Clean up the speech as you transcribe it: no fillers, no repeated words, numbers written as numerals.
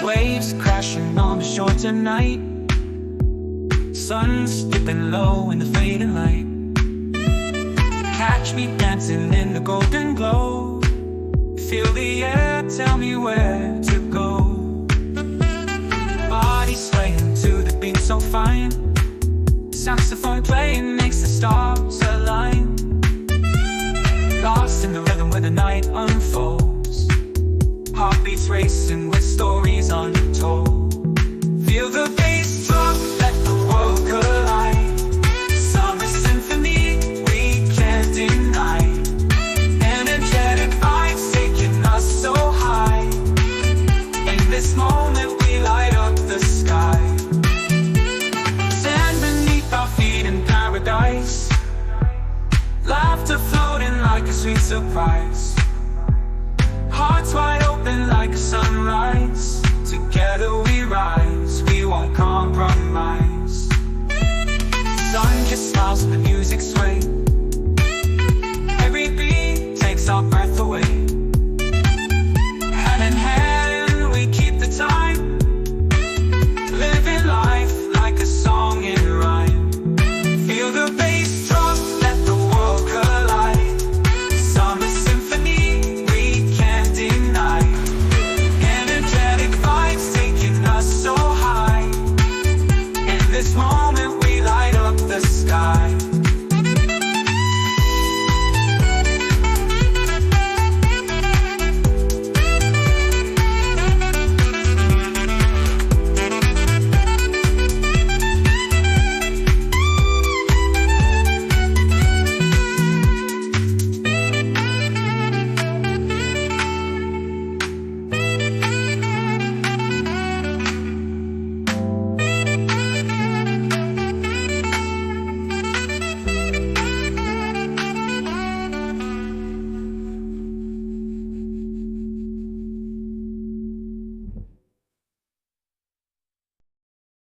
Waves crashing on the shore tonight. Sun's dipping low in the fading light. Catch me dancing in the golden glow. Feel the air, tell me where to go. Body swaying to the beat so fine. Saxophone playing makes the stars align. Lost in the rhythm where the night unfolds. Heartbeats racing with stories untold. Feel the bass drop, let the world collide. Summer symphony, we can't deny. Energetic vibes taking us so high. In this moment we light up the sky. Sand beneath our feet in paradise. Laughter floating like a sweet surprise. Hearts wide open like a sunrise. Together we rise, we won't compromise. Sun just smiles and the music sways.